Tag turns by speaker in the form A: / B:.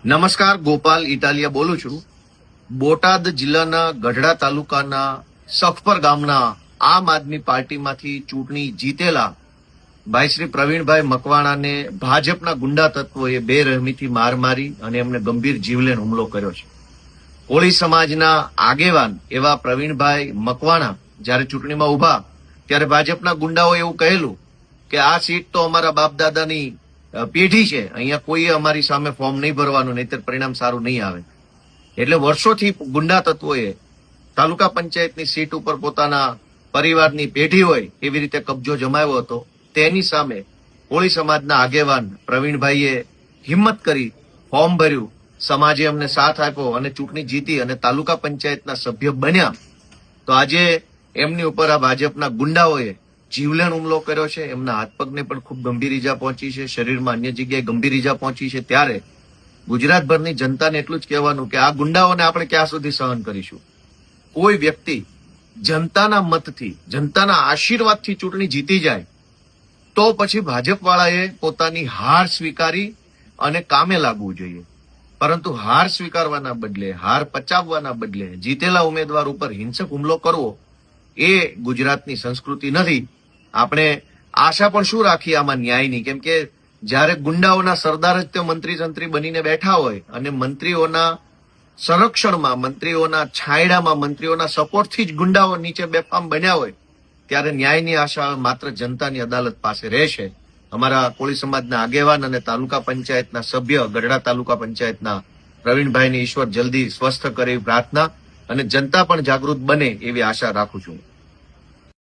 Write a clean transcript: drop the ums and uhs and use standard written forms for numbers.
A: નમસ્કાર, ગોપાલ ઇટાલિયા બોલું છું. બોટાદ જિલ્લાના ગઢડા તાલુકાના સખપર ગામના આમ આદમી પાર્ટીમાંથી ચૂંટણી જીતેલા ભાઈ શ્રી પ્રવીણભાઈ મકવાણાને ભાજપના ગુંડા તત્વોએ બેરહેમીથી માર મારી અને એમને ગંભીર જીવલેણ હુમલો કર્યો છે. કોળી સમાજના આગેવાન એવા પ્રવીણભાઈ મકવાણા જ્યારે ચૂંટણીમાં ઉભા ત્યારે ભાજપના ગુંડાઓએ એવું કહેલું કે આ સીટ તો અમારા બાપ દાદાની પેઢી છે, અહીંયા કોઈએ અમારી સામે ફોર્મ નહીં ભરવાનું, નહીતર પરિણામ સારું નહીં આવે. એટલે વર્ષોથી ગુંડા તત્વોએ તાલુકા પંચાયતની સીટ ઉપર પોતાના પરિવારની પેઢી હોય એવી રીતે કબજો જમાવ્યો હતો. તેની સામે કોળી સમાજના આગેવાન પ્રવીણભાઈએ હિંમત કરી ફોર્મ ભર્યું, સમાજે અમને સાથ આપ્યો અને ચૂંટણી જીતી અને તાલુકા પંચાયતના સભ્ય બન્યા. તો આજે એમની ઉપર આ ભાજપના ગુંડાઓએ જીવલેણ હુમલો કર્યો છે. એમના હાથ પગને પણ ખૂબ ગંભીર ઈજા પહોંચી છે, શરીરમાં અન્ય જગ્યાએ ગંભીર ઈજા પહોંચી છે. ત્યારે ગુજરાતભરની જનતાને એટલું જ કહેવાનું કે આ ગુંડાઓને આપણે ક્યાં સુધી સહન કરીશું. કોઈ વ્યક્તિ જનતાના મતથી, જનતાના આશીર્વાદથી ચૂંટણી જીતી જાય તો પછી ભાજપ વાળાએ પોતાની હાર સ્વીકારી અને કામે લાગવું જોઈએ. પરંતુ હાર સ્વીકારવાના બદલે, હાર પચાવવાના બદલે જીતેલા ઉમેદવાર ઉપર હિંસક હુમલો કરવો એ ગુજરાતની સંસ્કૃતિ નથી. આપણે આશા પણ શું રાખીએ આમાં ન્યાયની, કેમ કે જયારે ગુંડાઓના સરદાર જ તે મંત્રી સંત્રી બનીને બેઠા હોય અને મંત્રીઓના સંરક્ષણમાં, મંત્રીઓના છાંયડામાં, મંત્રીઓના સપોર્ટથી જ ગુંડાઓ નીચે બેફામ બન્યા હોય, ત્યારે ન્યાયની આશા માત્ર જનતાની અદાલત પાસે રહેશે. અમારા કોળી સમાજના આગેવાન અને તાલુકા પંચાયતના સભ્ય, ગઢડા તાલુકા પંચાયતના પ્રવીણભાઈને ઈશ્વર જલ્દી સ્વસ્થ કરે એવી પ્રાર્થના અને જનતા પણ જાગૃત બને એવી આશા રાખું છું.